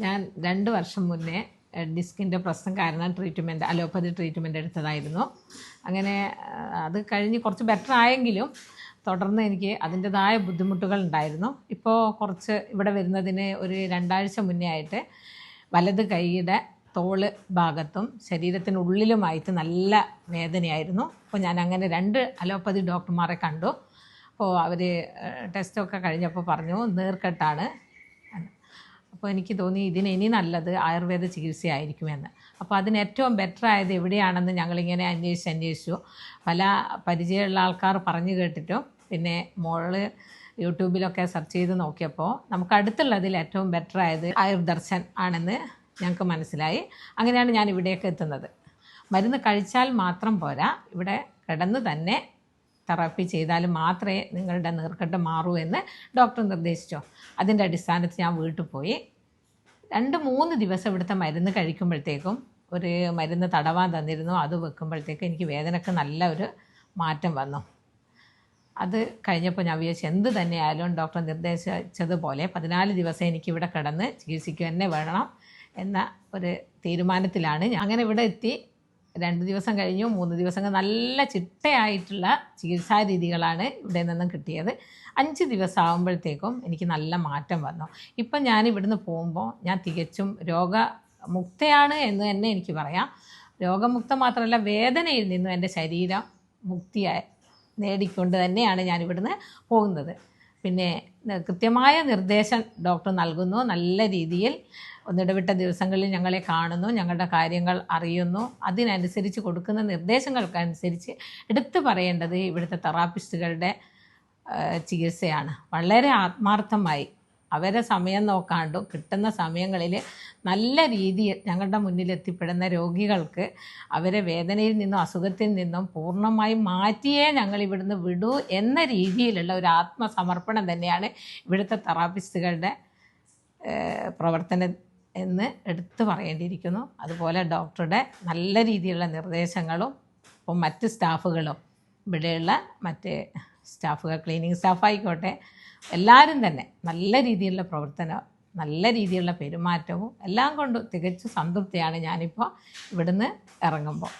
ഞാൻ 2 വർഷം മുന്നേ ഡിസ്കിൻ്റെ പ്രശ്നം കാരണം അലോപ്പതി ട്രീറ്റ്മെൻറ്റ് എടുത്തതായിരുന്നു. അങ്ങനെ അത് കഴിഞ്ഞ് കുറച്ച് ബെറ്റർ ആയെങ്കിലും തുടർന്ന് എനിക്ക് അതിൻ്റെതായ ബുദ്ധിമുട്ടുകൾ ഉണ്ടായിരുന്നു. ഇപ്പോൾ കുറച്ച് ഇവിടെ വരുന്നതിന് ഒരു 2 ആഴ്ച മുന്നേ ആയിട്ട് വലത് കൈയുടെ തോള് ഭാഗത്തും ശരീരത്തിനുള്ളിലുമായിട്ട് നല്ല വേദനയായിരുന്നു. അപ്പോൾ ഞാൻ അങ്ങനെ 2 അലോപ്പതി ഡോക്ടർമാരെ കണ്ടു. അപ്പോൾ അവർ ടെസ്റ്റൊക്കെ കഴിഞ്ഞപ്പോൾ പറഞ്ഞു നീർക്കെട്ടാണ്. അപ്പോൾ എനിക്ക് തോന്നി ഇതിന് ഇനി നല്ലത് ആയുർവേദ ചികിത്സയായിരിക്കുമെന്ന്. അപ്പോൾ അതിന് ഏറ്റവും ബെറ്റർ ആയത് എവിടെയാണെന്ന് ഞങ്ങളിങ്ങനെ അന്വേഷിച്ചു. പല പരിചയമുള്ള ആൾക്കാർ പറഞ്ഞു കേട്ടിട്ടും പിന്നെ മോള് യൂട്യൂബിലൊക്കെ സെർച്ച് ചെയ്ത് നോക്കിയപ്പോൾ നമുക്ക് അടുത്തുള്ളതിൽ ഏറ്റവും ബെറ്റർ ആയത് ആയുർദർശൻ ആണെന്ന് ഞങ്ങൾക്ക് മനസ്സിലായി. അങ്ങനെയാണ് ഞാൻ ഇവിടേക്ക് എത്തുന്നത്. മരുന്ന് കഴിച്ചാൽ മാത്രം പോരാ, ഇവിടെ കിടന്ന് തന്നെ തെറാപ്പി ചെയ്താൽ മാത്രമേ നിങ്ങളുടെ നീർക്കെട്ട് മാറൂ എന്ന് ഡോക്ടർ നിർദ്ദേശിച്ചു. അതിൻ്റെ അടിസ്ഥാനത്തിൽ ഞാൻ വീട്ടിൽ പോയി 2-3 ദിവസം ഇവിടുത്തെ മരുന്ന് കഴിക്കുമ്പോഴത്തേക്കും ഒരു മരുന്ന് തടവാൻ തന്നിരുന്നു. അത് വെക്കുമ്പോഴത്തേക്കും എനിക്ക് വേദനയ്ക്ക് നല്ല ഒരു മാറ്റം വന്നു. അത് കഴിഞ്ഞപ്പോൾ ഞാൻ വിചാരിച്ചു എന്ത് തന്നെയായാലും ഡോക്ടർ നിർദ്ദേശിച്ചതുപോലെ 14 ദിവസം എനിക്കിവിടെ കിടന്ന് ചികിത്സിക്കുക തന്നെ വേണം എന്ന ഒരു തീരുമാനത്തിലാണ് ഞാൻ. അങ്ങനെ ഇവിടെ എത്തി 2 ദിവസം കഴിഞ്ഞു, 3 ദിവസം നല്ല ചിട്ടയായിട്ടുള്ള ചികിത്സാ രീതികളാണ് ഇവിടെ നിന്നും കിട്ടിയത്. 5 ദിവസം ആകുമ്പോഴത്തേക്കും എനിക്ക് നല്ല മാറ്റം വന്നു. ഇപ്പം ഞാൻ ഇവിടുന്ന് പോകുമ്പോൾ ഞാൻ തികച്ചും രോഗമുക്തയാണ് എന്ന് തന്നെ എനിക്ക് പറയാം. രോഗമുക്ത മാത്രമല്ല, വേദനയിൽ നിന്നും എൻ്റെ ശരീരം മുക്തിയായി നേടിക്കൊണ്ട് തന്നെയാണ് ഞാൻ ഇവിടുന്ന് പോകുന്നത്. പിന്നെ കൃത്യമായ നിർദ്ദേശം ഡോക്ടർ നൽകുന്നു. നല്ല രീതിയിൽ ഒന്നിടവിട്ട ദിവസങ്ങളിൽ ഞങ്ങളെ കാണുന്നു, ഞങ്ങളുടെ കാര്യങ്ങൾ അറിയുന്നു. അതിനനുസരിച്ച് കൊടുക്കുന്ന നിർദ്ദേശങ്ങൾക്കനുസരിച്ച് എടുത്തു പറയേണ്ടത് ഇവിടുത്തെ തെറാപ്പിസ്റ്റുകളുടെ ചികിത്സയാണ്. വളരെ ആത്മാർത്ഥമായി അവരെ സമയം നോക്കാണ്ടും കിട്ടുന്ന സമയങ്ങളിൽ നല്ല രീതിയിൽ ഞങ്ങളുടെ മുന്നിലെത്തിപ്പെടുന്ന രോഗികൾക്ക് അവരെ വേദനയിൽ നിന്നും അസുഖത്തിൽ നിന്നും പൂർണ്ണമായും മാറ്റിയേ ഞങ്ങൾ ഇവിടുന്ന് വിടൂ എന്ന രീതിയിലുള്ള ഒരു ആത്മസമർപ്പണം തന്നെയാണ് ഇവിടുത്തെ തെറാപ്പിസ്റ്റുകളുടെ പ്രവർത്തനം എന്ന് എടുത്തു പറയേണ്ടിയിരിക്കുന്നു. അതുപോലെ ഡോക്ടറുടെ നല്ല രീതിയിലുള്ള നിർദ്ദേശങ്ങളും ഇപ്പം മറ്റ് സ്റ്റാഫുകളും ഇവിടെയുള്ള മറ്റ് സ്റ്റാഫുകൾ, ക്ലീനിങ് സ്റ്റാഫായിക്കോട്ടെ, എല്ലാവരും തന്നെ നല്ല രീതിയിലുള്ള പ്രവർത്തനം, നല്ല രീതിയിലുള്ള പെരുമാറ്റവും എല്ലാം കൊണ്ട് തികച്ചു സംതൃപ്തിയാണ് ഞാനിപ്പോൾ ഇവിടുന്ന് ഇറങ്ങുമ്പോൾ.